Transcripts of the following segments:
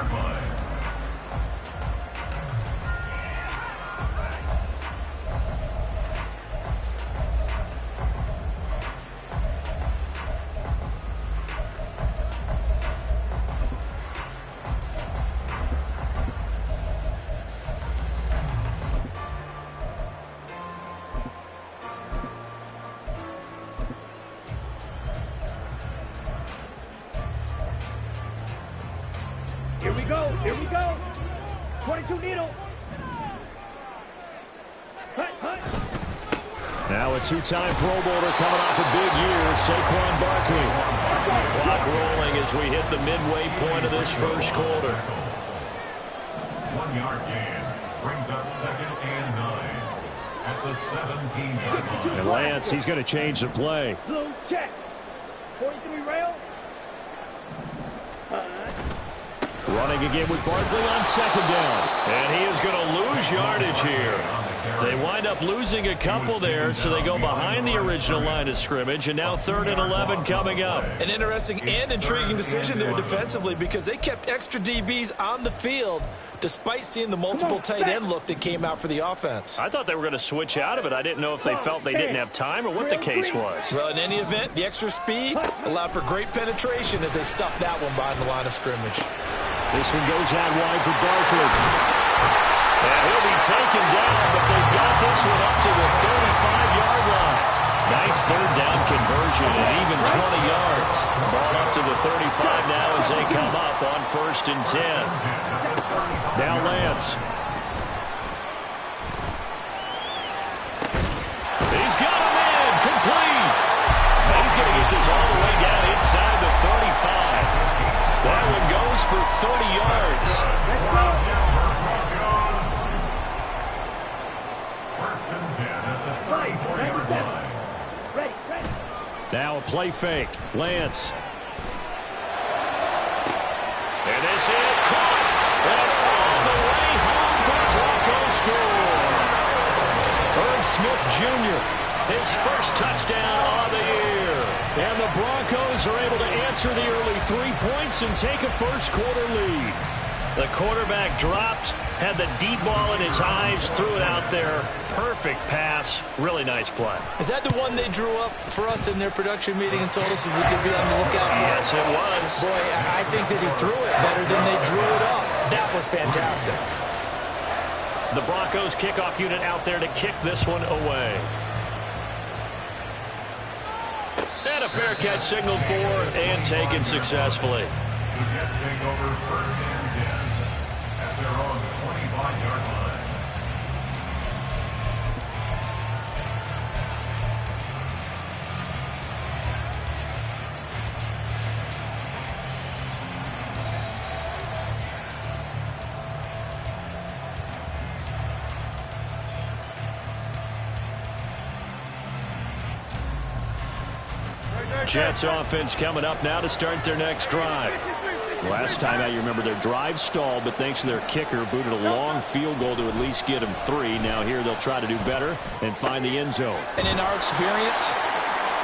15-yard line. Here we go. 22 needle. Hut. Now a two-time Pro Bowler coming off a big year, Saquon Barkley. Clock rolling as we hit the midway point of this first quarter. 1 yard gain brings up 2nd and 9 at the 17-yard line. And Lance, he's going to change the play. Blue check. 43 rail. Running again with Barkley on 2nd down. And he is going to lose yardage here. They wind up losing a couple there, so they go behind the original line of scrimmage, and now 3rd and 11 coming up. An interesting and intriguing decision there defensively because they kept extra DBs on the field despite seeing the multiple tight end look that came out for the offense. I thought they were going to switch out of it. I didn't know if they felt they didn't have time or what the case was. Well, in any event, the extra speed allowed for great penetration as they stuffed that one behind the line of scrimmage. This one goes out wide for Barkley. And he'll be taken down, but they've got this one up to the 35-yard line. Nice 3rd down conversion and even 20 yards. Ball up to the 35 now as they come up on 1st and 10. Now Lance. He's got him in, complete. And he's going to get this all the way down inside the 35. That one goes for 30 yards. Now a play fake. Lance. And this is caught. And on the way home for the Broncos score. Irv Smith Jr., his first touchdown on the year. And the Broncos are able to answer the early 3 points and take a first quarter lead. The quarterback dropped, had the deep ball in his eyes, threw it out there. Perfect pass. Really nice play. Is that the one they drew up for us in their production meeting and told us to be on the lookout for? Yes, it was. Boy, I think that he threw it better than they drew it up. That was fantastic. The Broncos kickoff unit out there to kick this one away. And a fair catch signaled for and taken successfully. The Jets take over 1st and 10 at their own 25-yard line. Jets offense coming up now to start their next drive. Last time out, you remember their drive stalled, but thanks to their kicker, booted a long field goal to at least get them 3. Now here they'll try to do better and find the end zone. And in our experience,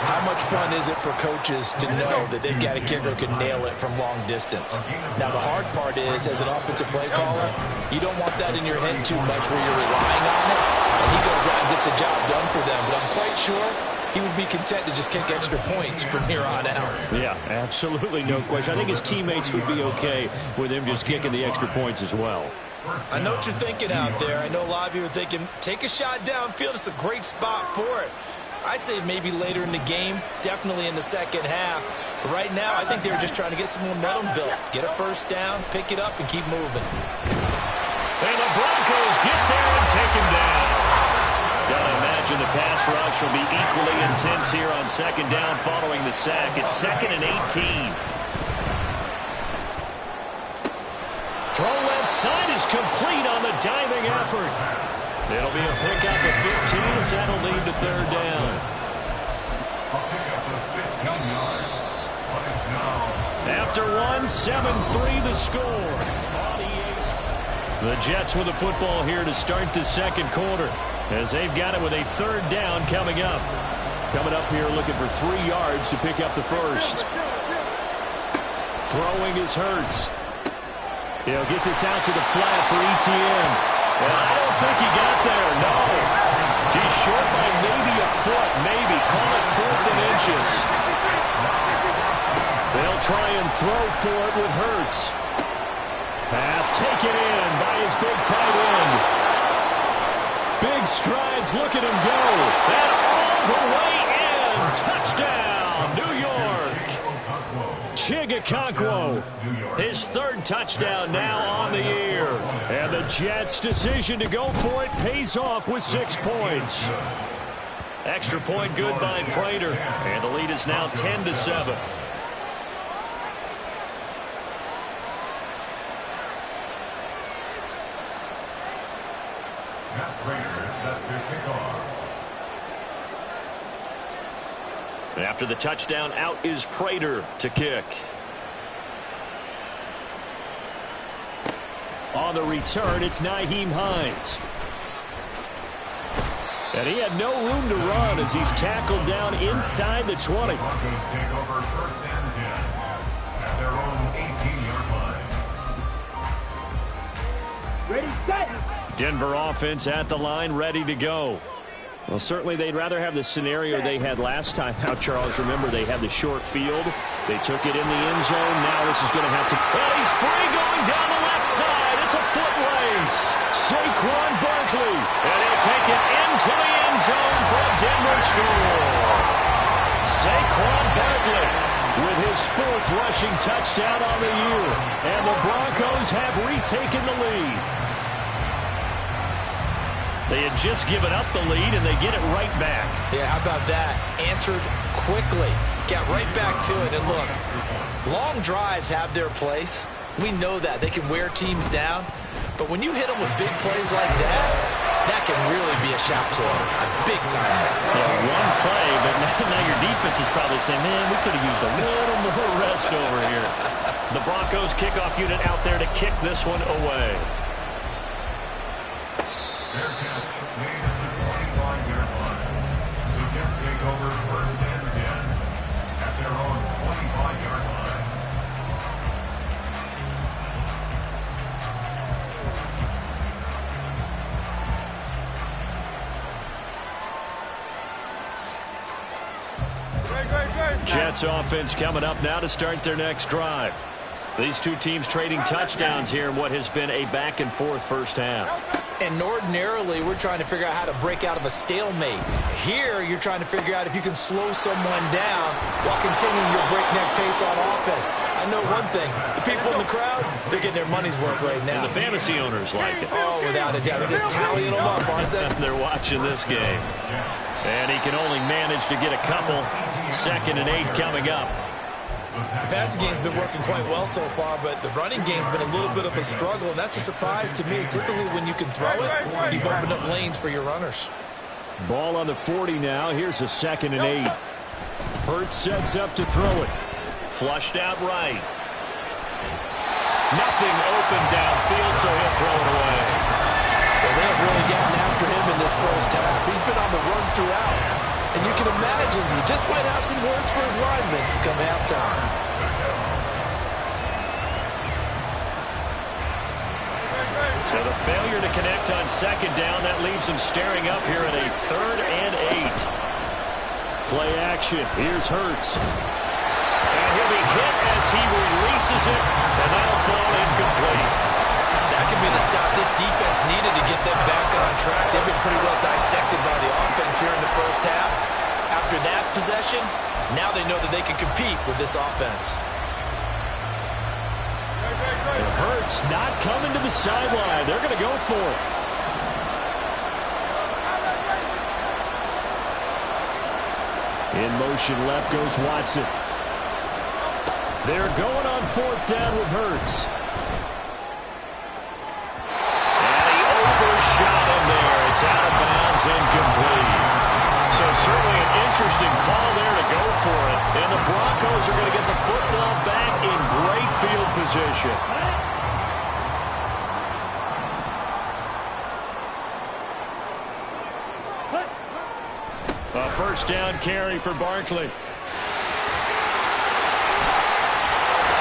how much fun is it for coaches to know that they've got a kicker who can nail it from long distance? Now, the hard part is, as an offensive play caller, you don't want that in your head too much where you're relying on it, and he goes out and gets the job done for them. But I'm quite sure he would be content to just kick extra points from here on out. Yeah, absolutely no question. I think his teammates would be okay with him just kicking the extra points as well. I know what you're thinking out there. I know a lot of you are thinking, take a shot downfield. It's a great spot for it. I'd say maybe later in the game, definitely in the second half. But right now, I think they were just trying to get some momentum built. Get a first down, pick it up, and keep moving. And the Broncos get there and take him down. Gotta imagine the pass rush will be equally intense here on 2nd down following the sack. It's 2nd and 18. Throw left side is complete on the diving effort. It'll be a pickup of 15 as that'll lead to 3rd down. A pickup of 15 yards. But it's now. After 1, 7-3 the score. The Jets with the football here to start the second quarter, as they've got it with a 3rd down coming up. Coming up here looking for 3 yards to pick up the first. Throwing is Hurts. He'll get this out to the flat for ETN. And I don't think he got there, no. He's short by maybe a foot, maybe. Call it 4th and inches. They'll try and throw for it with Hurts. Pass taken in by his big tight end. Big strides, look at him go. And all the way in. Touchdown, New York. Chigga, his 3rd touchdown now on the year. And the Jets' decision to go for it pays off with 6 points. Extra point good by Prater. And the lead is now 10-7. Matt Prater is set to kick off. After the touchdown, out is Prater to kick. On the return, it's Nyheim Hines. And he had no room to run as he's tackled down inside the 20. Broncos take over 1st and 10 at their own 18-yard line. Ready, set. Denver offense at the line, ready to go. Well, certainly they'd rather have the scenario they had last time out, Charles. Remember, they had the short field. They took it in the end zone. Now this is going to have to... Oh, he's free going down the left side. It's a foot race. Saquon Barkley. And he'll take it into the end zone for a Denver score. Saquon Barkley with his 4th rushing touchdown on the year. And the Broncos have retaken the lead. They had just given up the lead, and they get it right back. Yeah, how about that? Answered quickly. Got right back to it. And look, long drives have their place. We know that. They can wear teams down. But when you hit them with big plays like that, that can really be a shout to them. A big time. Yeah, one play, but now your defense is probably saying, man, we could have used a little more rest over here. The Broncos kickoff unit out there to kick this one away. Fair catch made at the 25-yard line. The Jets take over 1st and 10 at their own 25-yard line. Jets offense coming up now to start their next drive. These two teams trading touchdowns here in what has been a back-and-forth first half. And ordinarily, we're trying to figure out how to break out of a stalemate. Here, you're trying to figure out if you can slow someone down while continuing your breakneck pace on offense. I know one thing. The people in the crowd, they're getting their money's worth right now. And the fantasy owners like it. Oh, without a doubt. They're just tallying them up, aren't they? They're watching this game. And he can only manage to get a couple. 2nd and 8 coming up. The passing game's been working quite well so far, but the running game's been a little bit of a struggle, and that's a surprise to me. Typically, when you can throw it, you've opened up lanes for your runners. Ball on the 40 now. Here's a 2nd and 8. Hurts sets up to throw it. Flushed out right. Nothing open downfield, so he'll throw it away. Well, they have really gotten after him in this first half. He's been on the run throughout. And you can imagine he just might have some words for his linemen come halftime. So the failure to connect on 2nd down, that leaves him staring up here at a 3rd and 8. Play action. Here's Hurts. And he'll be hit as he releases it, and that'll fall incomplete. That could be the stop this defense needed to get them back on track. They've been pretty well dissected by the offense here in the first half. After that possession, now they know that they can compete with this offense. It hurts not coming to the sideline. They're going to go for it. In motion left goes Watson. They're going on 4th down with Hurts. Shot him there. It's out of bounds, incomplete. So certainly an interesting call there to go for it. And the Broncos are going to get the football back in great field position. A 1st down carry for Barkley.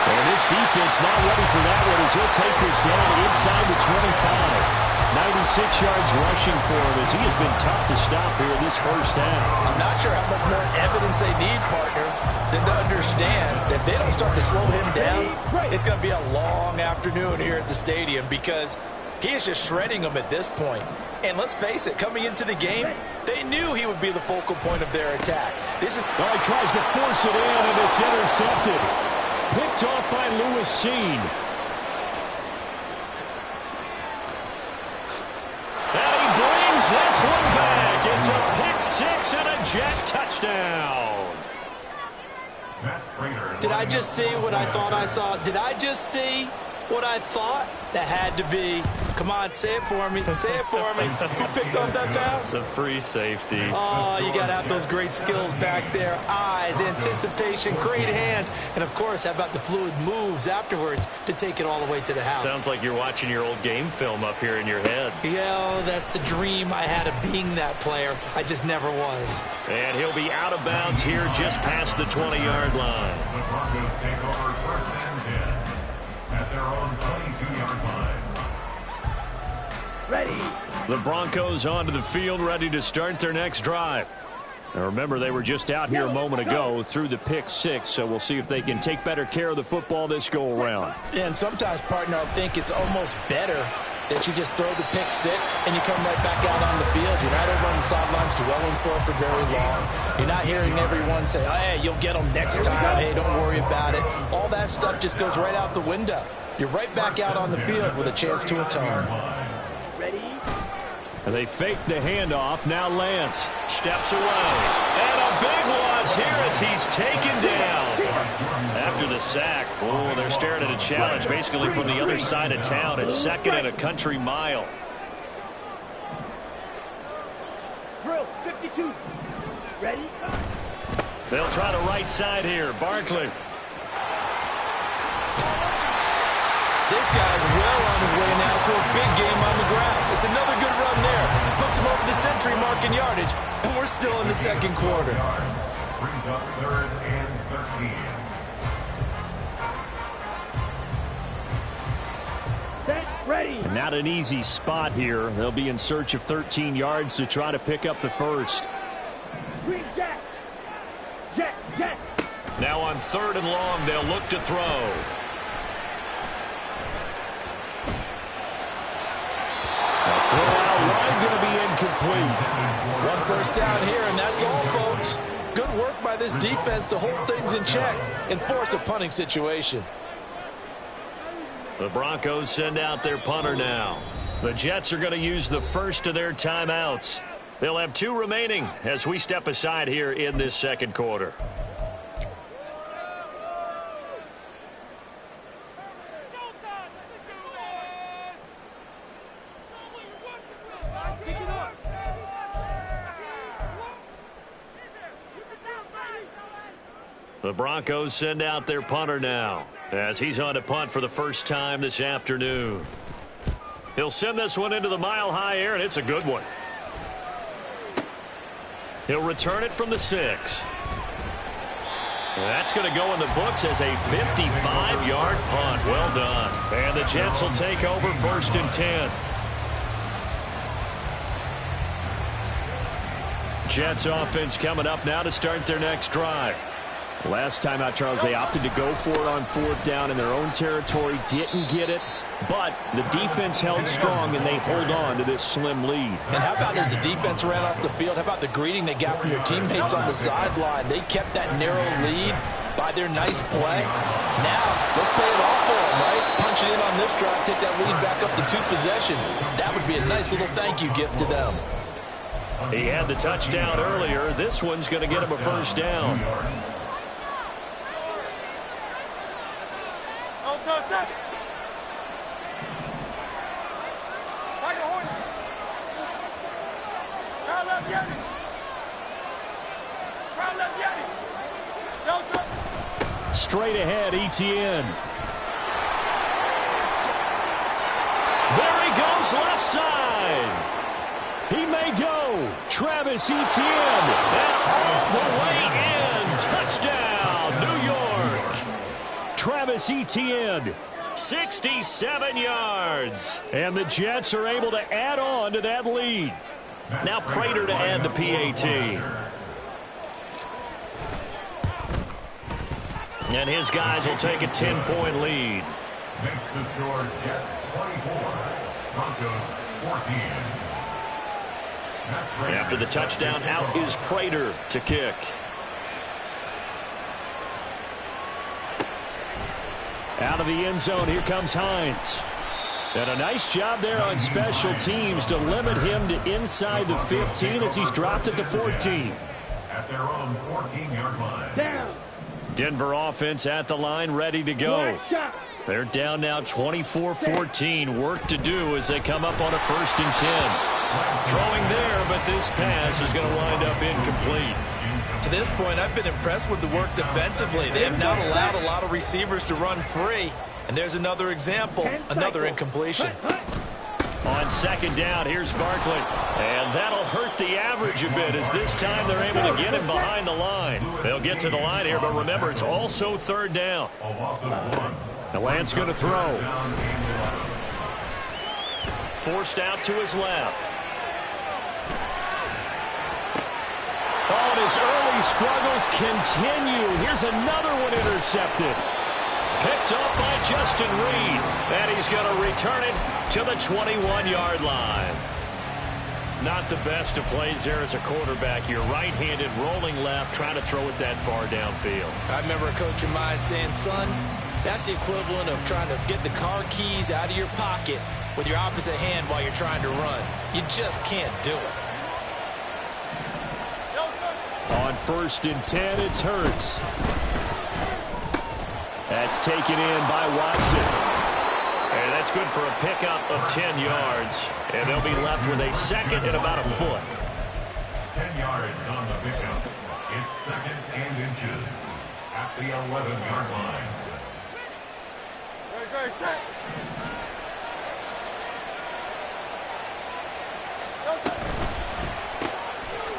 And this defense not ready for that one as he'll take this down inside the 25. 96 yards rushing for him as he has been tough to stop here this first half. I'm not sure how much more evidence they need, partner, than to understand that if they don't start to slow him down, it's going to be a long afternoon here at the stadium because he is just shredding them at this point. And let's face it, coming into the game, they knew he would be the focal point of their attack. This is... Well, he tries to force it in, and it's intercepted. Picked off by Lewis Cine. And he brings this one back. It's a pick six and a Jet touchdown. Did I just see what I thought I saw? Did I just see what I thought? That had to be. Come on, say it for me. Say it for me. Who picked off that pass? The free safety. Oh, you got to have those great skills back there. Eyes, anticipation, great hands. And, of course, how about the fluid moves afterwards to take it all the way to the house? Sounds like you're watching your old game film up here in your head. Yeah, that's the dream I had of being that player. I just never was. And he'll be out of bounds here just past the 20-yard line. The Broncos take over first and 10 at their own 22-yard line. Ready. The Broncos onto the field, ready to start their next drive. Now remember, they were just out here a moment ago through the pick six, so we'll see if they can take better care of the football this go-around. And sometimes, partner, I think it's almost better that you just throw the pick six and you come right back out on the field. You're not over on the sidelines dwelling for it for very long. You're not hearing everyone say, oh, hey, you'll get them next time. Hey, don't worry about it. All that stuff just goes right out the window. You're right back out on the field with a chance to atone. Ready. And they fake the handoff. Now Lance steps away. And a big loss here as he's taken down. After the sack, oh, they're staring at a challenge basically from the other side of town. It's second and a country mile. Drill 52. Ready. They'll try the right side here. Barkley. This guy's well on his way now to a big game on the ground. It's another good run there. Puts him over the century mark in yardage, and we're still in the second quarter. Brings up third and 13. Set. Ready. Not an easy spot here. They'll be in search of 13 yards to try to pick up the first. Green Jack. Jet. Jet. Now on third and long, they'll look to throw. Throw out wide, going to be incomplete. One first down here, and that's all, folks. Good work by this defense to hold things in check and force a punting situation. The Broncos send out their punter now. The Jets are going to use the first of their timeouts. They'll have two remaining as we step aside here in this second quarter. The Broncos send out their punter now as he's on to punt for the first time this afternoon. He'll send this one into the mile-high air, and it's a good one. He'll return it from the 6. That's going to go in the books as a 55-yard punt. Well done. And the Jets will take over first and 10. Jets offense coming up now to start their next drive. Last time out, Charles, they opted to go for it on fourth down in their own territory. Didn't get it, but the defense held strong, and they hold on to this slim lead. And how about as the defense ran off the field, how about the greeting they got from their teammates on the sideline? They kept that narrow lead by their nice play. Now, let's play it off for them, right? Punch it in on this drive, take that lead back up to 2 possessions. That would be a nice little thank you gift to them. He had the touchdown earlier. This one's going to get him a first down. Straight ahead, Etienne. There he goes, left side. He may go. Travis Etienne. And all the way in. Touchdown, New York. Travis Etienne. 67 yards. And the Jets are able to add on to that lead. Now Prater to add the PAT. And his guys will take a 10-point lead. Makes the score Jets 24, Broncos 14. After the touchdown, out is Prater to kick. Out of the end zone, here comes Hines. And a nice job there on special teams to limit him to inside the 15 as he's dropped at the 14. At their own 14-yard line. Down. Denver offense at the line, ready to go. They're down now 24-14. Work to do as they come up on a 1st and 10. Throwing there, but this pass is going to wind up incomplete. To this point, I've been impressed with the work defensively. They have not allowed a lot of receivers to run free. And there's another example, another incompletion. On 2nd down, here's Barkley. And that'll hurt the average a bit as this time they're able to get him behind the line. They'll get to the line here, but remember, it's also 3rd down. Now Lance going to throw. Forced out to his left. Oh, and his early struggles continue. Here's another one intercepted. Picked up by Justin Reed. And he's going to return it to the 21-yard line. Not the best of plays there as a quarterback. You're right-handed, rolling left, trying to throw it that far downfield. I remember a coach of mine saying, son, that's the equivalent of trying to get the car keys out of your pocket with your opposite hand while you're trying to run. You just can't do it. On 1st and 10, it's Hurts. That's taken in by Watson. And that's good for a pickup of 10 yards. And they'll be left with a 2nd and about a foot. 10 yards on the pickup. It's 2nd and inches at the 11-yard line.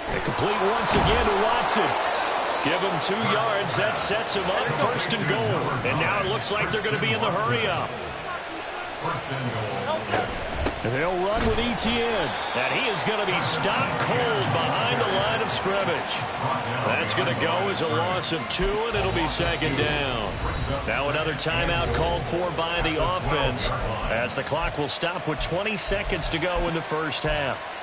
They complete once again to Watson. Give him 2 yards. That sets him up 1st and goal. And now it looks like they're going to be in the hurry-up. 1st and goal. And they'll run with Etienne. And he is going to be stopped cold behind the line of scrimmage. That's going to go as a loss of 2, and it'll be 2nd down. Now another timeout called for by the offense as the clock will stop with 20 seconds to go in the 1st half.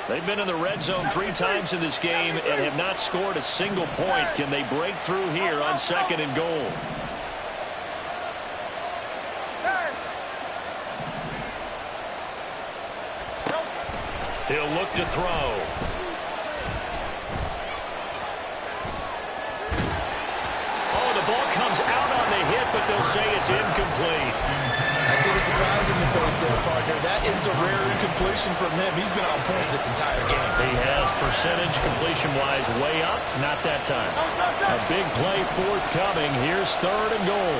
They've been in the red zone 3 times in this game and have not scored a single point. Can they break through here on 2nd and goal? He'll look to throw. Oh, the ball comes out on the hit, but they'll say it's incomplete. I see the surprise in the face there, partner. That is a rare incompletion from him. He's been on point this entire game. He has percentage completion-wise way up. Not that time. A big play forthcoming. Here's 3rd and goal.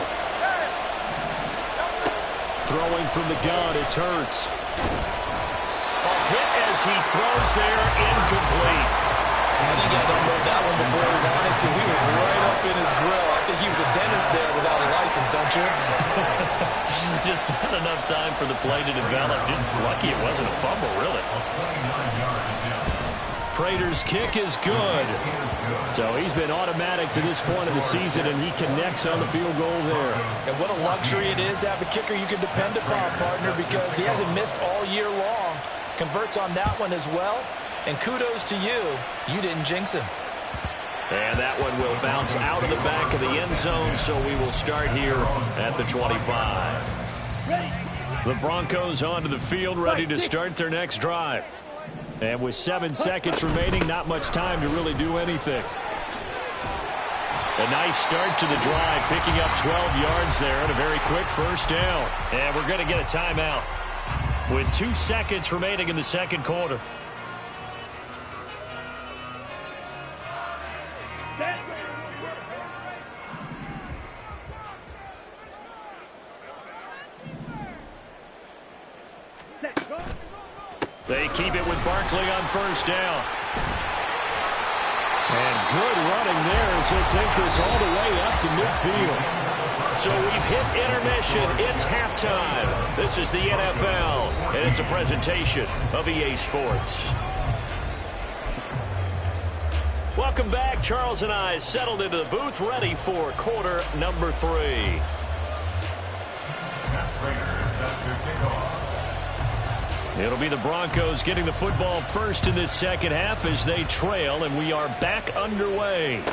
Throwing from the gun, it's Hurts. A hit as he throws there, incomplete. I think he had to unload that one before he wanted to. He was right up in his grill. I think he was a dentist there without a license, don't you? Just not enough time for the play to develop. Just lucky it wasn't a fumble, really. Prater's kick is good. So he's been automatic to this point of the season, and he connects on the field goal there. And what a luxury it is to have a kicker you can depend upon, partner, because he hasn't missed all year long. Converts on that one as well. And kudos to you. You didn't jinx him. And that one will bounce out of the back of the end zone, so we will start here at the 25. The Broncos onto the field, ready to start their next drive. And with 7 seconds remaining, not much time to really do anything. A nice start to the drive, picking up 12 yards there and a very quick 1st down. And we're going to get a timeout with 2 seconds remaining in the 2nd quarter. They keep it with Barkley on first down. And good running there as he'll take this all the way up to midfield. So we've hit intermission. It's halftime. This is the NFL, and it's a presentation of EA Sports. Welcome back. Charles and I settled into the booth, ready for quarter number 3. It'll be the Broncos getting the football first in this second half as they trail, and we are back underway.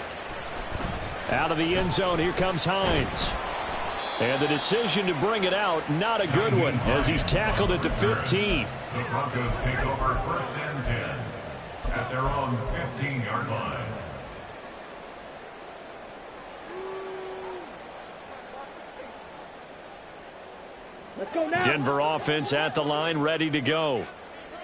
Out of the end zone, here comes Hines. And the decision to bring it out, not a good one, as he's tackled at the 15. The Broncos take over first and 10 at their own 15-yard line. Let's go now. Denver offense at the line, ready to go.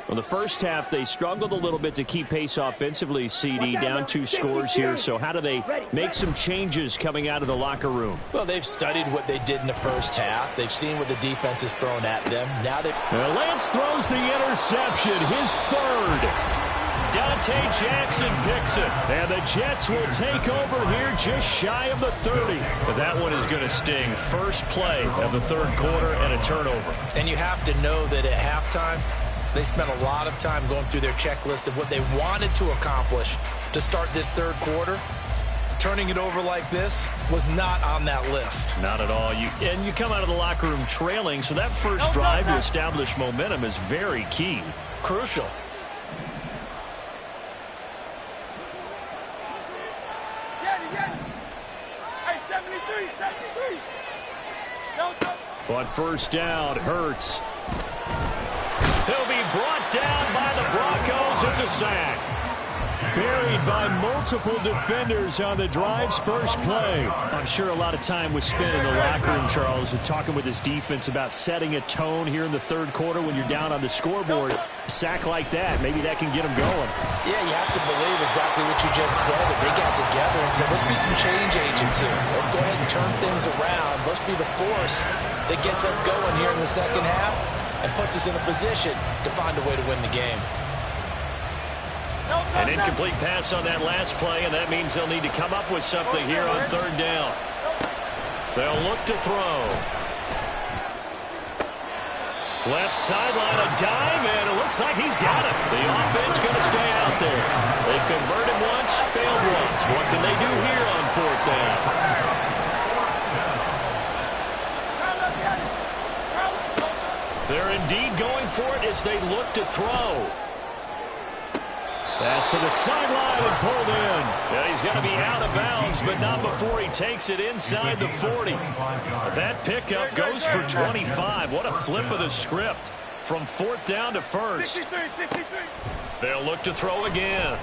Well, the first half, they struggled a little bit to keep pace offensively, CD, down 2 scores here. So how do they make some changes coming out of the locker room? Well, they've studied what they did in the first half. They've seen what the defense has thrown at them. Now they... Lance throws the interception, his third. Dante Jackson picks it, and the Jets will take over here just shy of the 30. But that one is going to sting. First play of the third quarter and a turnover. And you have to know that at halftime, they spent a lot of time going through their checklist of what they wanted to accomplish to start this third quarter. Turning it over like this was not on that list. Not at all. And you come out of the locker room trailing, so that first drive to establish momentum is very key. Crucial. On first down, Hurts. He'll be brought down by the Broncos. It's a sack. Buried by multiple defenders on the drive's first play. I'm sure a lot of time was spent in the locker room, Charles, with talking with his defense about setting a tone here in the third quarter when you're down on the scoreboard. A sack like that, maybe that can get them going. Yeah, you have to believe exactly what you just said, that they got together and said, let's be some change agents here. Let's go ahead and turn things around. Let's be the force that gets us going here in the second half and puts us in a position to find a way to win the game. An incomplete pass on that last play, and that means they'll need to come up with something here on third down. They'll look to throw. Left sideline, a dive, and it looks like he's got it. The offense going to stay out there. They've converted once, failed once. What can they do here on fourth down? They're indeed going for it as they look to throw. Pass to the sideline and pulled in. Yeah, he's going to be out of bounds, but not before he takes it inside the 40. That pickup goes for 25. What a flip of the script from fourth down to first. They'll look to throw again.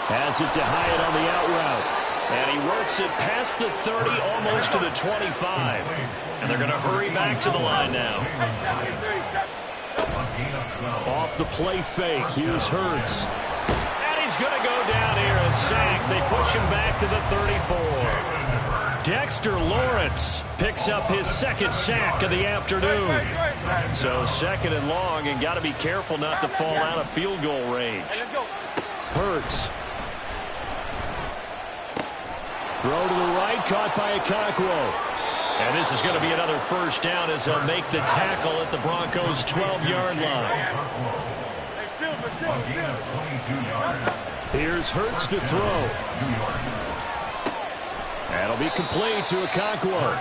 Has it to Hyatt on the out route. And he works it past the 30, almost to the 25. And they're going to hurry back to the line now. Off the play fake, here's Hurts. And he's going to go down here, a sack. They push him back to the 34. Dexter Lawrence picks up his second sack of the afternoon. So second and long, and got to be careful not to fall out of field goal range. Hurts. Throw to the right, caught by Okonkwo. And this is going to be another first down as they'll make the tackle at the Broncos' 12-yard line. Here's Hurts to throw. That'll be complete to Okonkwo.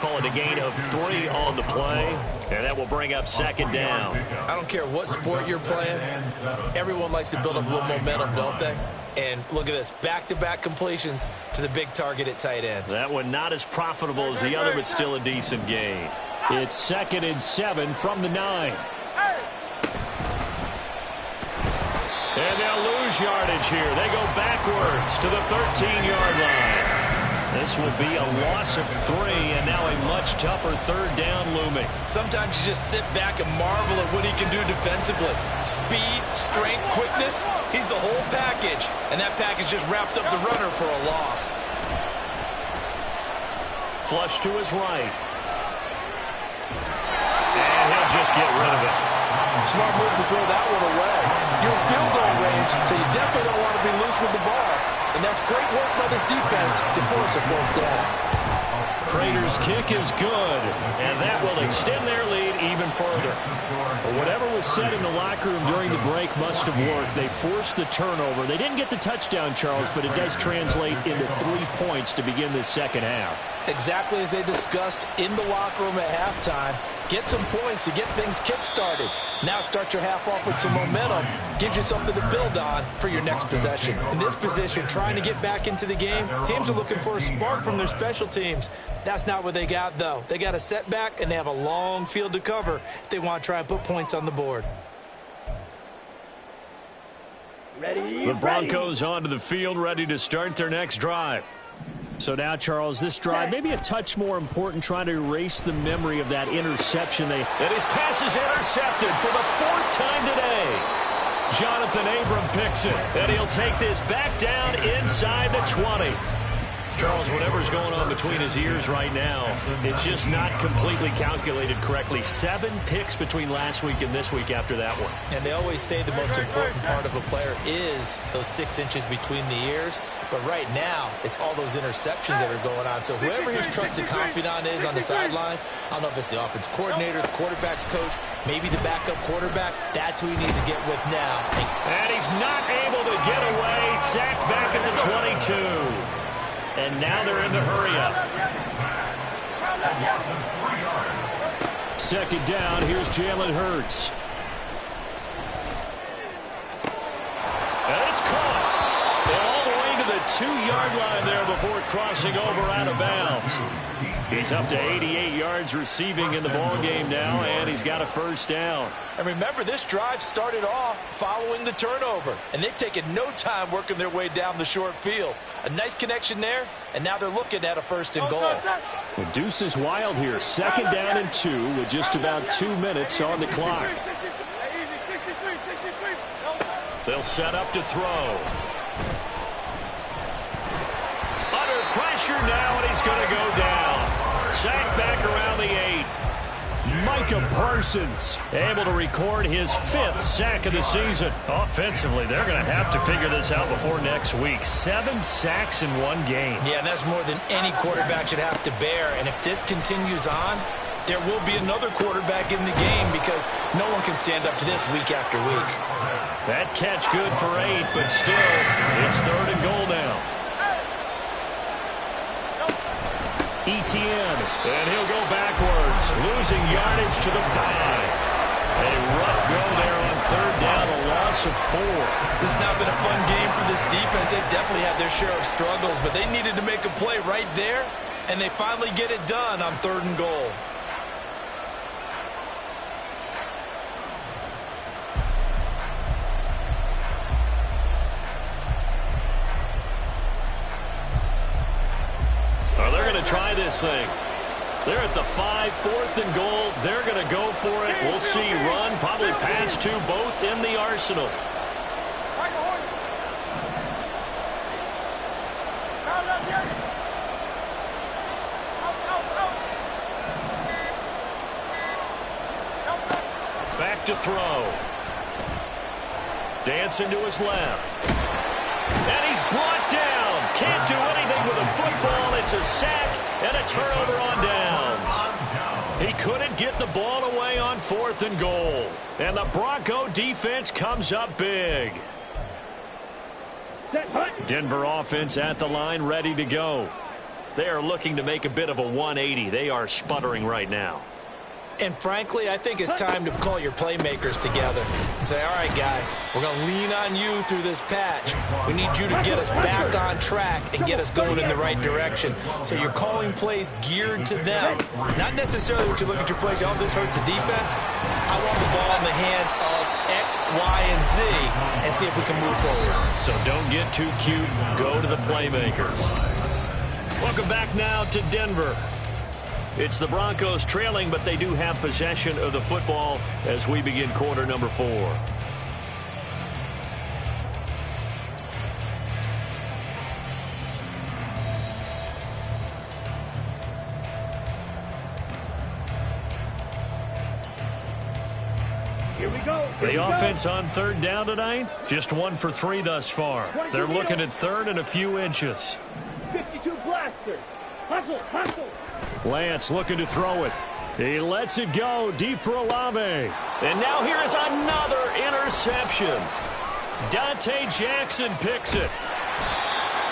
Call it a gain of 3 on the play, and that will bring up second down. I don't care what sport you're playing. Everyone likes to build up a little momentum, don't they? And look at this, back-to-back completions to the big target at tight end. That one not as profitable as the other, but still a decent gain. It's 2nd and 7 from the 9. And they'll lose yardage here. They go backwards to the 13-yard line. This will be a loss of 3, and now a much tougher third down looming. Sometimes you just sit back and marvel at what he can do defensively. Speed, strength, quickness, he's the whole package. And that package just wrapped up the runner for a loss. Flush to his right. And he'll just get rid of it. Smart move to throw that one away. You're in field goal range, so you definitely don't want to be loose with the ball. And that's great work by this defense to force a fourth down. Prater's kick is good, and that will extend their lead even further. But whatever was said in the locker room during the break must have worked. They forced the turnover. They didn't get the touchdown, Charles, but it does translate into 3 points to begin this second half. Exactly as they discussed in the locker room at halftime. Get some points to get things kick-started. Now start your half off with some momentum. Gives you something to build on for your next possession. In this position, trying to get back into the game, teams are looking for a spark from their special teams. That's not what they got, though. They got a setback, and they have a long field to cover if they want to try and put points on the board. The Broncos onto the field, ready to start their next drive. So now, Charles, this drive may be a touch more important, trying to erase the memory of that interception. And his pass is intercepted for the 4th time today. Jonathan Abram picks it, and he'll take this back down inside the 20. Charles, whatever's going on between his ears right now, it's just not completely calculated correctly. 7 picks between last week and this week after that one. And they always say the most important part of a player is those 6 inches between the ears. But right now, it's all those interceptions that are going on. So whoever his trusted confidant is on the sidelines, I don't know if it's the offense coordinator, the quarterback's coach, maybe the backup quarterback, that's who he needs to get with now. And he's not able to get away. Sacked back at the 22. And now they're in the hurry-up. Second down, here's Jalen Hurts. And it's caught. All the way to the 2-yard line there before crossing over out of bounds. He's up to 88 yards receiving in the ballgame now, and he's got a first down. And remember, this drive started off following the turnover, and they've taken no time working their way down the short field. A nice connection there, and now they're looking at a 1st and goal. The deuce is wild here. 2nd down and 2 with just about 2 minutes on the clock. They'll set up to throw. Under pressure now, and he's going to go down. Sacked back around the 8. Micah Parsons able to record his 5th sack of the season. Offensively, they're going to have to figure this out before next week. 7 sacks in 1 game. Yeah, and that's more than any quarterback should have to bear. And if this continues on, there will be another quarterback in the game because no one can stand up to this week after week. That catch good for 8, but still, it's 3rd and goal now. Etienne, and he'll go backwards, losing yardage to the 5. A rough go there on 3rd down, a loss of 4. This has not been a fun game for this defense. They've definitely had their share of struggles, but they needed to make a play right there, and they finally get it done on 3rd and goal. They're going to try this thing. They're at the 5, 4th and goal. They're going to go for it. We'll see run, probably pass to both in the arsenal. Back to throw. Dancing to his left. And he's brought down. Can't do anything with a football. It's a sack and a turnover on downs. He couldn't get the ball away on 4th and goal. And the Bronco defense comes up big. Denver offense at the line, ready to go. They are looking to make a bit of a 180. They are sputtering right now. And frankly, I think it's time to call your playmakers together and say, all right, guys, we're going to lean on you through this patch. We need you to get us back on track and get us going in the right direction. So you're calling plays geared to them. Not necessarily when you look at your plays, oh, this hurts the defense. I want the ball in the hands of X, Y, and Z and see if we can move forward. So don't get too cute. Go to the playmakers. Welcome back now to Denver. It's the Broncos trailing, but they do have possession of the football as we begin quarter number 4. Here we go. Here The we offense go. on third down tonight, just 1 for 3 thus far. They're looking at third and a few inches. 52 blaster. Hustle, hustle. Lance looking to throw it. He lets it go deep for Olave. And now here is another interception. Dante Jackson picks it.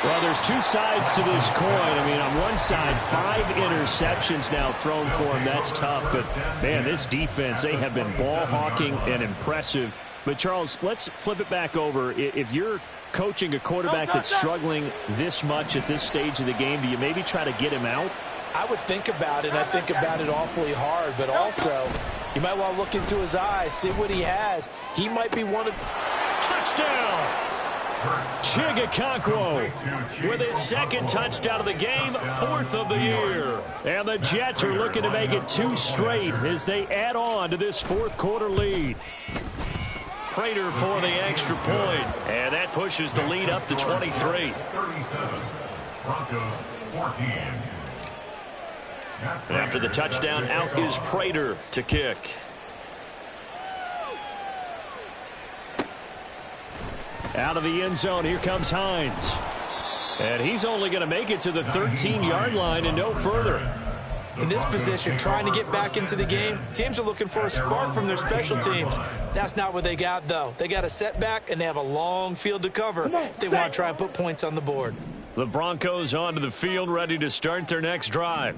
Well, there's two sides to this coin. I mean, on one side, 5 interceptions now thrown for him. That's tough. But, man, this defense, they have been ball hawking and impressive. But, Charles, let's flip it back over. If you're coaching a quarterback that's struggling this much at this stage of the game, do you maybe try to get him out? I would think about it, and I think about it awfully hard. But also, you might want to look into his eyes, see what he has. He might be one of... Touchdown! Chigakonkwo with his second touchdown of the game, 4th of the year. And the Jets are looking to make it 2 straight as they add on to this 4th quarter lead. Prater for the extra point, and that pushes the lead up to 23. 37. Broncos 14. And after the touchdown, out is Prater to kick. Out of the end zone, here comes Hines. And he's only going to make it to the 13-yard line and no further. In this position, trying to get back into the game, teams are looking for a spark from their special teams. That's not what they got, though. They got a setback, and they have a long field to cover if they want to try and put points on the board. The Broncos onto the field, ready to start their next drive.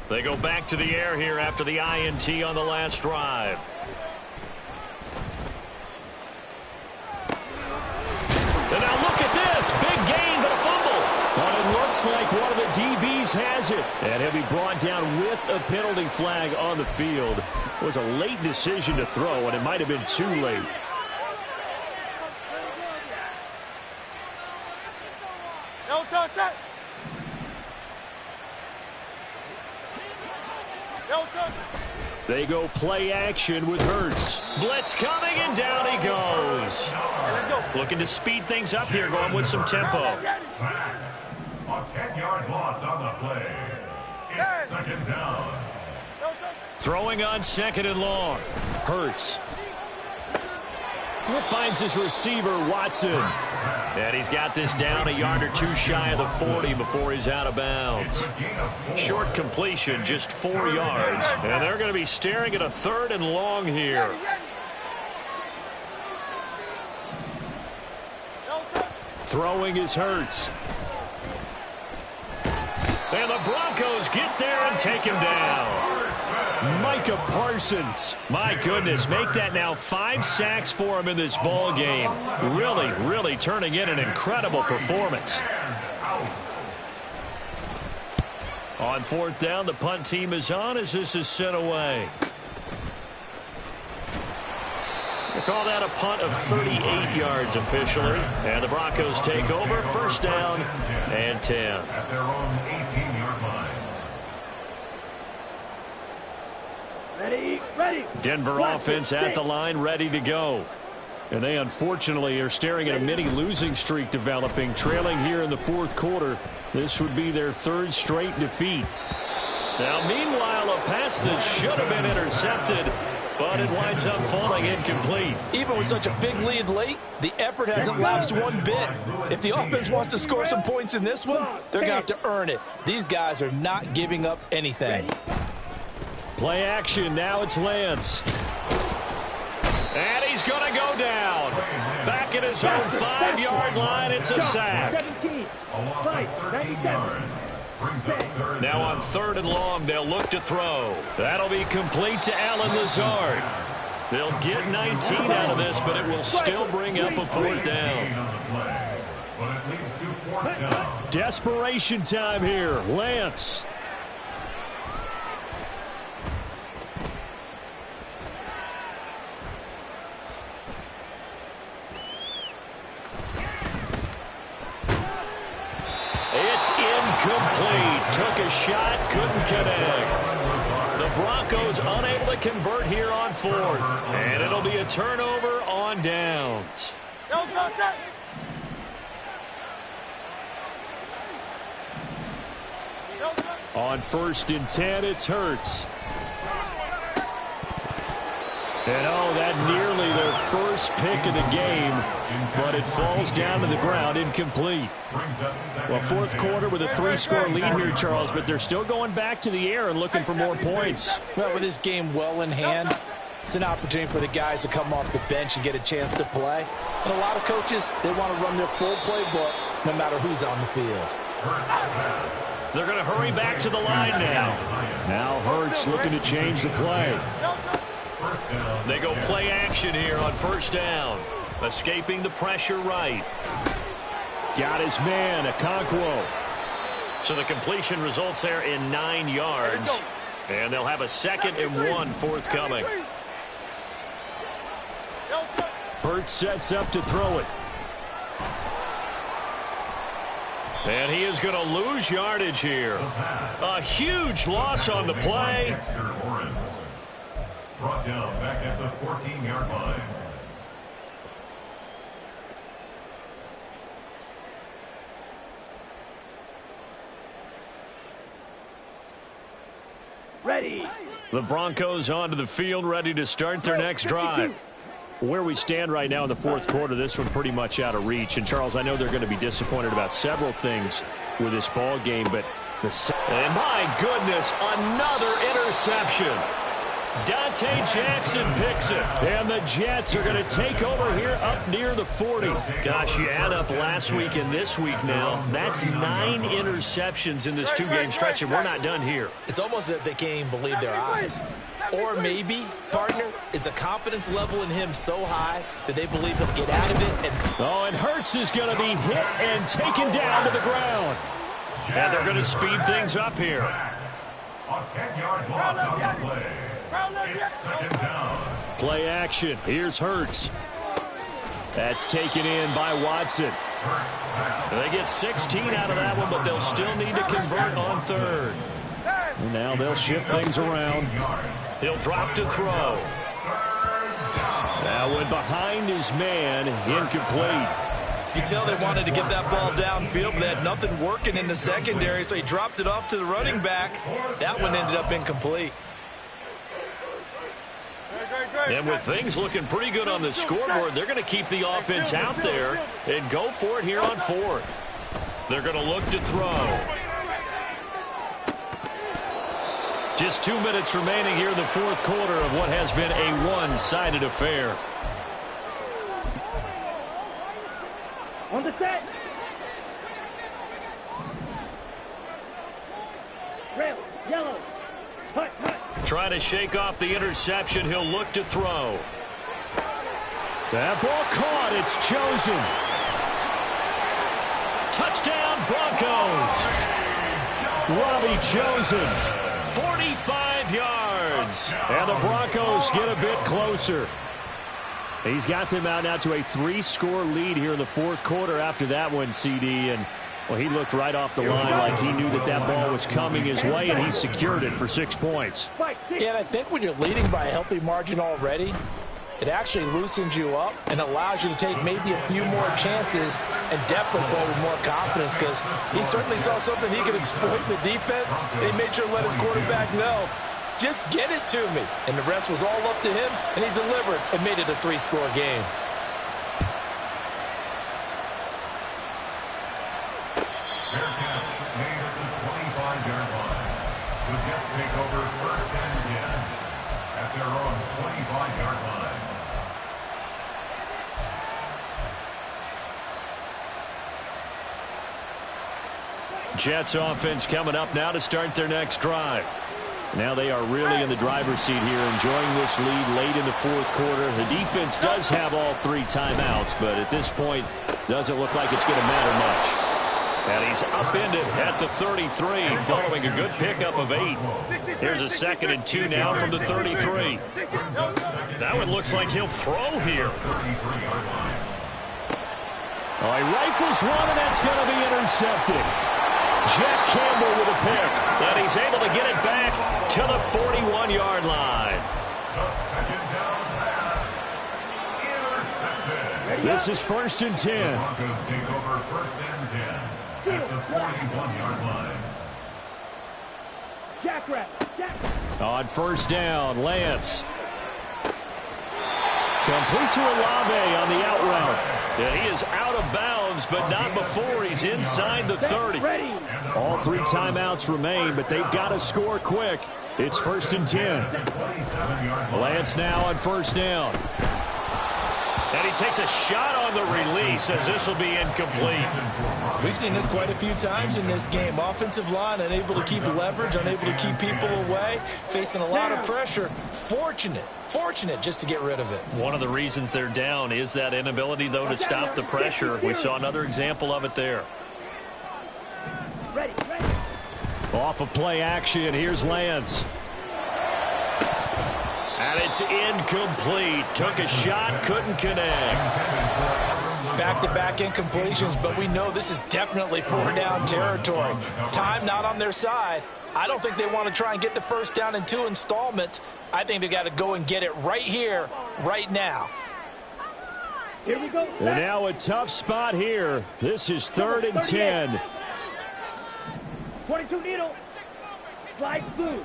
They go back to the air here after the INT on the last drive. And now look at this. Big gain, but a fumble. But it looks like one of the DBs has it. And he'll be brought down with a penalty flag on the field. It was a late decision to throw, and it might have been too late. They go play action with Hurts. Blitz coming, and down he goes. Looking to speed things up here, going with some tempo. Sacked. A 10-yard loss on the play. It's second down. Throwing on 2nd and long. Hurts. Finds his receiver, Watson. And he's got this down a yard or 2 shy of the 40 before he's out of bounds. Short completion, just 4 yards. And they're going to be staring at a 3rd and long here. Throwing is Hurts. And the Broncos get there and take him down. Micah Parsons. My goodness, make that now 5 sacks for him in this ball game. Really, really turning in an incredible performance. On 4th down, the punt team is on as this is sent away. They call that a punt of 38 yards officially. And the Broncos take over, 1st down and 10. At their own 18-yard line. Ready. Denver offense at the line, ready to go. And they unfortunately are staring at a mini losing streak developing, trailing here in the 4th quarter. This would be their 3rd straight defeat. Now, meanwhile, a pass that should have been intercepted, but it winds up falling incomplete. Even with such a big lead late, the effort hasn't lapsed one bit. If the offense wants to score some points in this one, they're going to have to earn it. These guys are not giving up anything. Play action, now it's Lance. And he's going to go down. Back at his own 5-yard line, it's a sack. 17. A loss of 13 yards. Brings up 3rd Now on 3rd and long, they'll look to throw. That'll be complete to Allen Lazard. They'll get 19 out of this, but it will still bring up a 4th down. But it leads to 4th down. Desperation time here. Lance. It's incomplete. Took a shot, couldn't connect. The Broncos unable to convert here on 4th. And it'll be a turnover on downs. On 1st and 10, it's Hurts. And that nearly their first pick of the game, but it falls down to the ground incomplete. Well, fourth quarter with a 3-score lead here, Charles, but they're still going back to the air and looking for more points. Well, with this game well in hand, it's an opportunity for the guys to come off the bench and get a chance to play. And a lot of coaches, they want to run their full playbook no matter who's on the field. They're going to hurry back to the line now. Now Hurts looking to change the play. They go play action here on first down. Escaping the pressure right. Got his man, Okonkwo. So the completion results there in 9 yards. And they'll have a 2nd and 1 forthcoming. Hurts sets up to throw it. And he is going to lose yardage here. A huge loss on the play. Brought down back at the 14-yard line. Ready. The Broncos onto the field, ready to start their next drive. Where we stand right now in the fourth quarter, this one pretty much out of reach. And, Charles, I know they're going to be disappointed about several things with this ball game, but and my goodness, another interception. Dante Jackson picks it, and the Jets are going to take over here up near the 40. Gosh, you add up last week and this week now, that's 9 interceptions in this 2-game stretch, and we're not done here. It's almost as if they can't even believe their eyes. Or maybe, partner, is the confidence level in him so high that they believe he'll get out of it. And Hurts is going to be hit and taken down to the ground. And they're going to speed things up here. A 10-yard loss on the play. It's 2nd down. Play action. Here's Hurts. That's taken in by Watson. They get 16 out of that one, but they'll still need to convert on 3rd. And now they'll shift things around. He'll drop to throw. That one behind his man, incomplete. You can tell they wanted to get that ball downfield, but they had nothing working in the secondary, so he dropped it off to the running back. That one ended up incomplete. And with things looking pretty good on the scoreboard, they're going to keep the offense out there and go for it here on 4th. They're going to look to throw. Just 2 minutes remaining here in the fourth quarter of what has been a one-sided affair. On the set. Red, yellow. Hut, hut. Trying to shake off the interception. He'll look to throw. That ball caught. It's chosen. Touchdown, Broncos. Robbie Chosen. 45 yards. And the Broncos get a bit closer. He's got them out now to a 3-score lead here in the fourth quarter after that one, CD. And, well, he looked right off the line like he knew that that ball was coming his way, and he secured it for 6 points. Yeah, and I think when you're leading by a healthy margin already, it actually loosens you up and allows you to take maybe a few more chances and definitely play with more confidence, because he certainly saw something he could exploit in the defense. And he made sure to let his quarterback know, just get it to me. And the rest was all up to him, and he delivered and made it a 3-score game. Fair catch made at the 25-yard line. The Jets take over 1st and 10 at their own 25-yard line. Jets offense coming up now to start their next drive. Now they are really in the driver's seat here, enjoying this lead late in the fourth quarter. The defense does have all 3 timeouts, but at this point, doesn't look like it's going to matter much. And he's upended at the 33, following a good pickup of 8. Here's a 2nd and 2 now from the 33. That one looks like he'll throw here. Oh, he rifles one, and that's going to be intercepted. Jack Campbell with a pick, and he's able to get it back to the 41-yard line. This is 1st and 10. Broncos take over 1st and 10 at the 41-yard line. Jackrabbit. Jack. On 1st down, Lance. Complete to Olave on the out route. And he is out of bounds, but not before he's inside the 30. All 3 timeouts remain, but they've got to score quick. It's 1st and 10. Lance now on 1st down. And he takes a shot on the release as this will be incomplete. We've seen this quite a few times in this game. Offensive line unable to keep leverage, unable to keep people away, facing a lot of pressure. Fortunate just to get rid of it. One of the reasons they're down is that inability, though, to stop the pressure. We saw another example of it there. Off of play action, here's Lance. And it's incomplete. Took a shot, couldn't connect. Back-to-back incompletions, but we know this is definitely 4-down territory. Time not on their side. I don't think they want to try and get the first down in 2 installments. I think they got to go and get it right here, right now. Here we go. And now a tough spot here. This is 3rd and 10. 22 needle. Slide blue.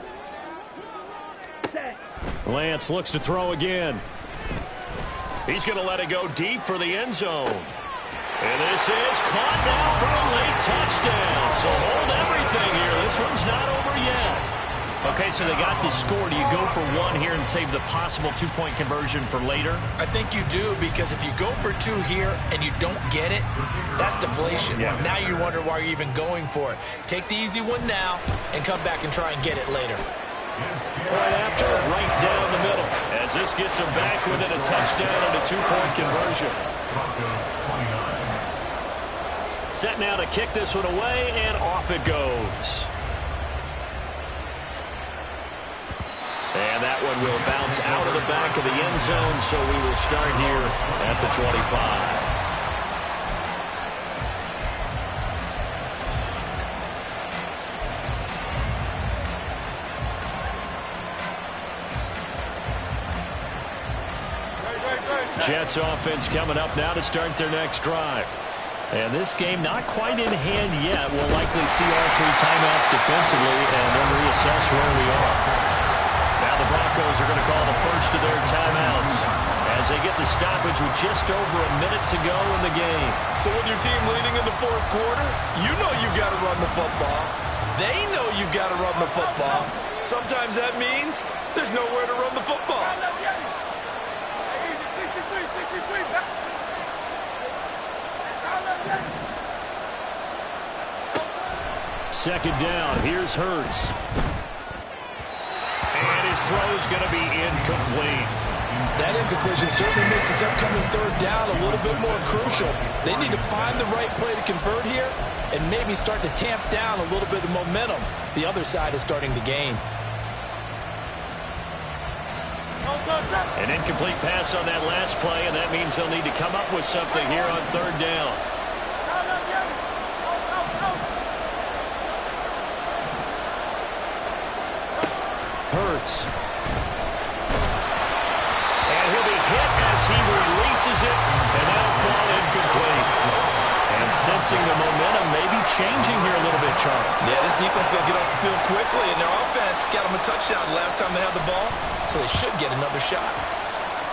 Set. Lance looks to throw again. He's going to let it go deep for the end zone. And this is caught now for a late touchdown. So hold everything here. This one's not over yet. Okay, so they got the score. Do you go for 1 here and save the possible 2-point conversion for later? I think you do, because if you go for 2 here and you don't get it, that's deflation. Yeah. Now you wonder why you're even going for it. Take the easy one now and come back and try and get it later. Right after, right down the middle. As this gets him back within a touchdown and a 2-point conversion. Set now to kick this one away, and off it goes. And that one will bounce out of the back of the end zone, so we will start here at the 25. Jets offense coming up now to start their next drive. And this game not quite in hand yet. We'll likely see all 3 timeouts defensively and then reassess where we are. Now the Broncos are going to call the first of their timeouts as they get the stoppage with just over a minute to go in the game. So with your team leading in the 4th quarter, you know you've got to run the football. They know you've got to run the football. Sometimes that means there's nowhere to run the football. Second down. Here's Hurts. And his throw's going to be incomplete. That incompletion certainly makes this upcoming 3rd down a little bit more crucial. They need to find the right play to convert here and maybe start to tamp down a little bit of momentum the other side is starting to gain. An incomplete pass on that last play, and that means they'll need to come up with something here on 3rd down. Hurts. And he'll be hit as he releases it, and that'll fall incomplete. And sensing the momentum maybe changing here a little bit, Charles. Yeah, this defense got to get off the field quickly, and their offense got them a touchdown last time they had the ball, so they should get another shot.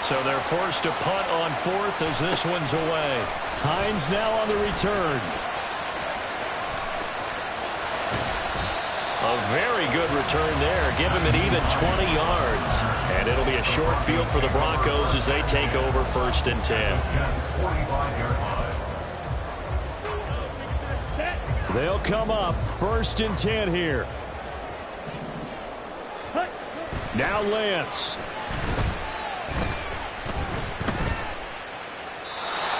So they're forced to punt on 4th as this one's away. Hines now on the return. A very good return there. Give him an even 20 yards. And it'll be a short field for the Broncos as they take over 1st and 10. They'll come up 1st and 10 here. Now Lance.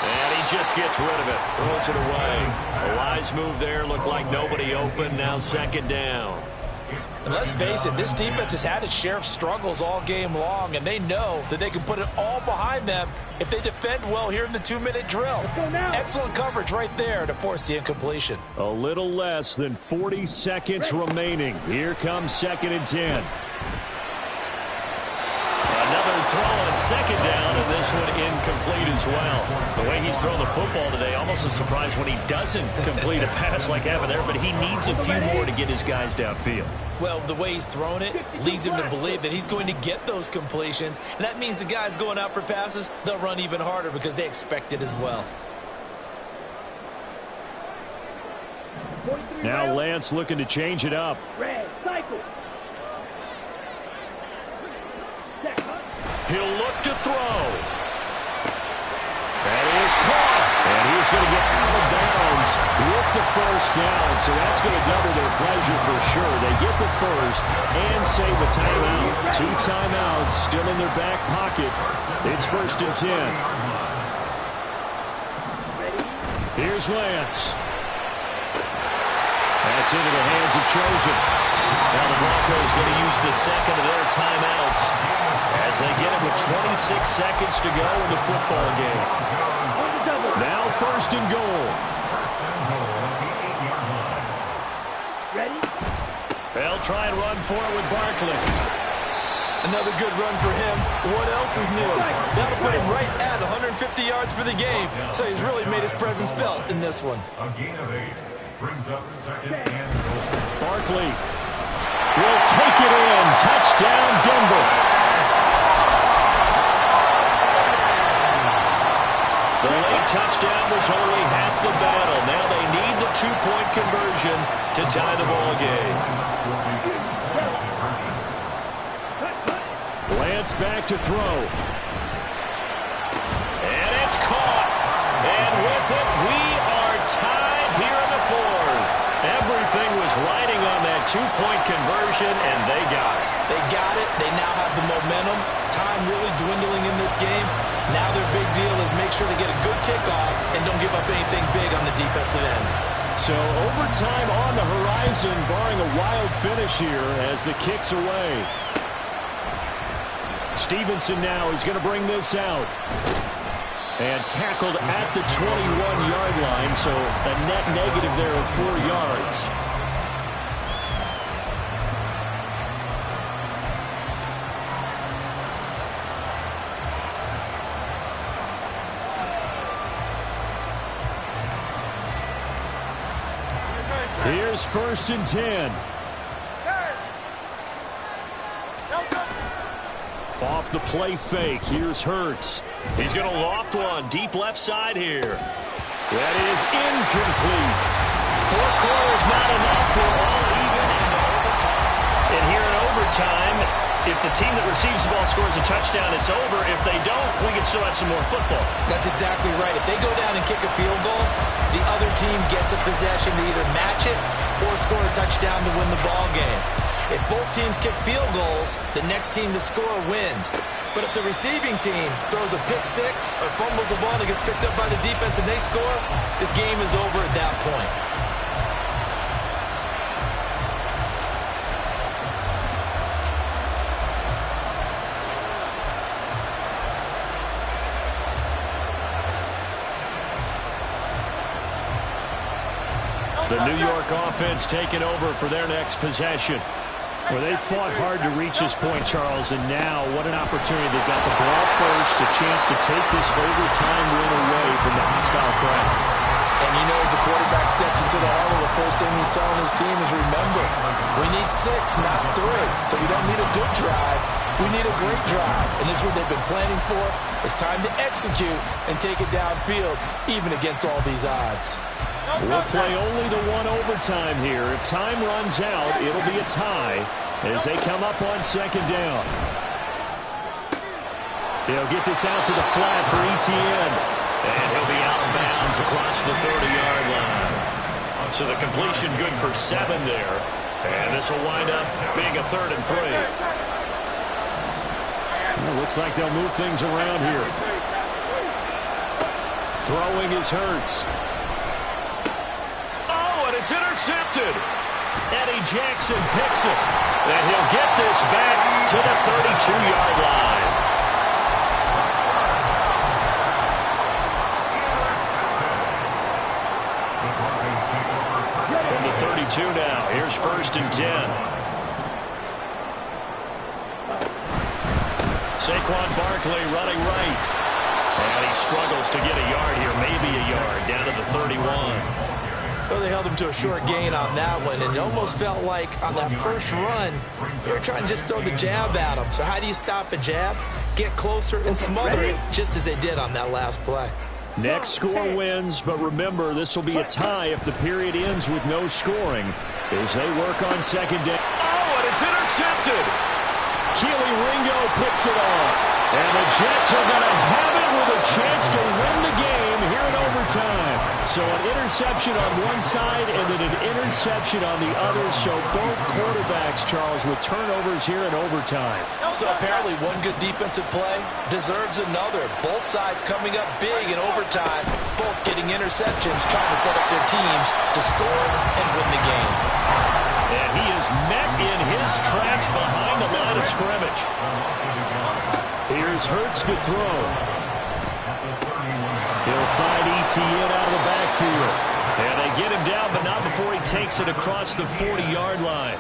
And he just gets rid of it. Throws it away. A wise move there. Looked like nobody open. Now 2nd down. And let's face it, this defense has had its share of struggles all game long, and they know that they can put it all behind them if they defend well here in the 2-minute drill. Excellent coverage right there to force the incompletion. A little less than 40 seconds remaining. Here comes 2nd and 10. Another throw on second down, and this one incomplete as well. The way he's thrown the football today, almost a surprise when he doesn't complete a pass like having there, but he needs a few more to get his guys downfield. Well, the way he's thrown it leads him to believe that he's going to get those completions, and that means the guys going out for passes, they'll run even harder because they expect it as well. Now Lance looking to change it up. Red, cycle. He'll look to throw. That is caught. And he's going to get out of bounds with the first down. So that's going to double their pleasure for sure. They get the first and save a timeout. 2 timeouts still in their back pocket. It's 1st and 10. Here's Lance. That's into the hands of Trojan. Now the Broncos going to use the second of their timeouts as they get it with 26 seconds to go in the football game. Now 1st and goal. Ready? They'll try and run for it with Barkley. Another good run for him. What else is new? That'll put him right at 150 yards for the game. So he's really made his presence felt in this one. A gain of 8 brings up 2nd and goal. Barkley will take it in. Touchdown, Denver. The late touchdown was only half the battle. Now they need the 2-point conversion to tie the ball game. Lance back to throw. And it's caught. And with it, we are tied here in the 4th. Everything was riding on that 2-point conversion, and they got it. They got it. They now have the momentum. Time really dwindling in this game. Now their big deal is make sure they get a good kickoff and don't give up anything big on the defensive end. So overtime on the horizon, barring a wild finish here as the kick's away. Stevenson now, he's going to bring this out. And tackled at the 21-yard line, so a net negative there of 4 yards. Here's 1st and 10. Off the play fake, here's Hurts. He's going to loft one deep left side here. That is incomplete. 4 quarters not enough. We're all even in overtime. And here in overtime, if the team that receives the ball scores a touchdown, it's over. If they don't, we can still have some more football. That's exactly right. If they go down and kick a field goal, the other team gets a possession to either match it or score a touchdown to win the ball game. If both teams kick field goals, the next team to score wins. But if the receiving team throws a pick six or fumbles the ball and it gets picked up by the defense and they score, the game is over at that point. The New York offense taking over for their next possession. Well, they fought hard to reach this point, Charles, and now what an opportunity. They've got the ball first, a chance to take this overtime win away from the hostile crowd. And you know, as the quarterback steps into the huddle, the first thing he's telling his team is, remember, we need 6, not 3. So we don't need a good drive. We need a great drive. And this is what they've been planning for. It's time to execute and take it downfield, even against all these odds. We'll play only the 1 overtime here. If time runs out, it'll be a tie as they come up on 2nd down. They'll get this out to the flat for Etienne. And he'll be out of bounds across the 30-yard line. So the completion good for 7 there. And this will wind up being a 3rd and 3. Well, looks like they'll move things around here. Throwing is Hurts. It's intercepted. Eddie Jackson picks it. And he'll get this back to the 32-yard line. From the 32 now, here's 1st and 10. Saquon Barkley running right. And he struggles to get a yard here, maybe a yard, down to the 31. Well, they held him to a short gain on that one, and it almost felt like on that first run, they were trying to just throw the jab at him. So how do you stop a jab? Get closer and smother it, just as they did on that last play. Next score wins, but remember, this will be a tie if the period ends with no scoring as they work on second down. Oh, and it's intercepted. Keely Ringo picks it off. And the Jets are going to have it with a chance to win the game here in overtime. So an interception on one side and then an interception on the other. So both quarterbacks, Charles, with turnovers here in overtime. So apparently one good defensive play deserves another. Both sides coming up big in overtime, both getting interceptions, trying to set up their teams to score and win the game. And he is met in his tracks behind the line of scrimmage. Here's Hurts to throw. He'll find Etienne out of the backfield. And they get him down, but not before he takes it across the 40-yard line.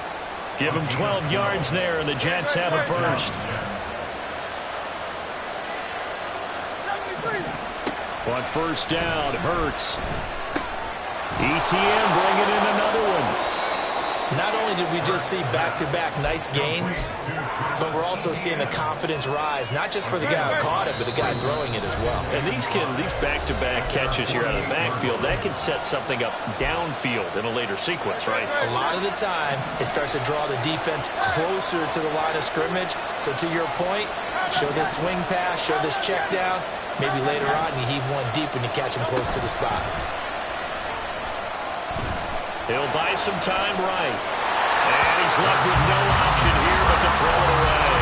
Give him 12 yards there, and the Jets have a first. On first down, Hurts. Etienne bringing in another one. Not only did we just see back-to-back nice gains, but we're also seeing the confidence rise, not just for the guy who caught it, but the guy throwing it as well. And these back-to-back catches here out of the backfield, that can set something up downfield in a later sequence, right? A lot of the time, it starts to draw the defense closer to the line of scrimmage. So to your point, show this swing pass, show this check down. Maybe later on you heave one deep and you catch him close to the spot. He'll buy some time right. And he's left with no option here but to throw it away.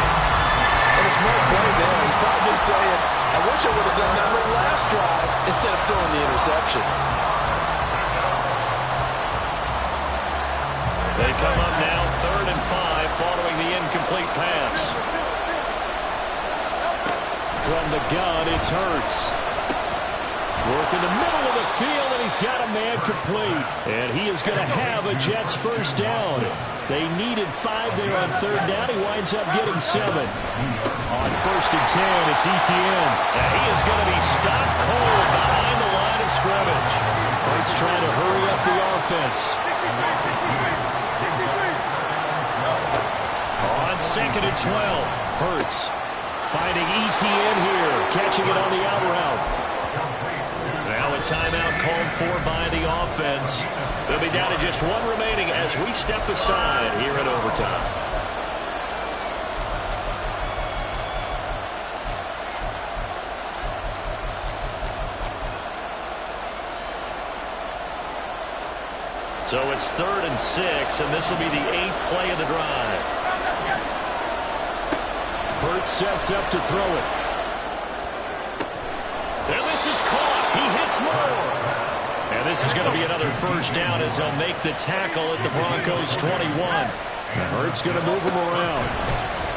And a small play there. He's probably saying, I wish I would have done that on the last drive instead of throwing the interception. They come up now 3rd and 5 following the incomplete pass. From the gun, it's Hurts. Work in the middle of the field, and he's got a man complete. And he is going to have a Jets first down. They needed 5 there on 3rd down. He winds up getting 7. On 1st and 10, it's Etienne. And he is going to be stopped cold behind the line of scrimmage. Hurts trying to hurry up the offense. On 2nd and 12, Hurts finding Etienne here, catching it on the out route. Now a timeout called for by the offense. They'll be down to just one remaining as we step aside here in overtime. So it's 3rd and 6, and this will be the 8th play of the drive. Hurts sets up to throw it. And this is caught. He hits more. And this is going to be another first down as they'll make the tackle at the Broncos 21. Hurts going to move him around.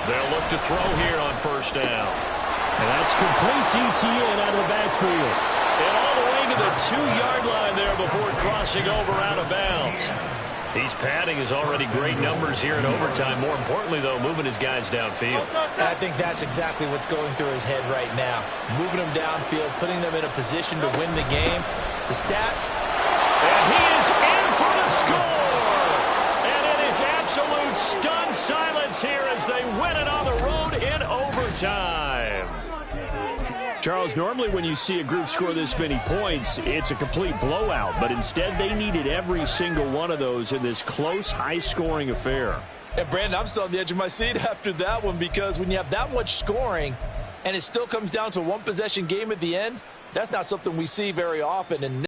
They'll look to throw here on first down. And that's complete to Etienne out of the backfield. And all the way to the 2-yard line there before crossing over out of bounds. He's padding his already great numbers here in overtime. More importantly, though, moving his guys downfield. And I think that's exactly what's going through his head right now. Moving them downfield, putting them in a position to win the game. The stats. And he is in for the score. And it is absolute stunned silence here as they win it on the road in overtime. Charles, normally when you see a group score this many points, it's a complete blowout. But instead, they needed every single one of those in this close, high-scoring affair. And, Brandon, I'm still on the edge of my seat after that one because when you have that much scoring and it still comes down to a one-possession game at the end, that's not something we see very often. And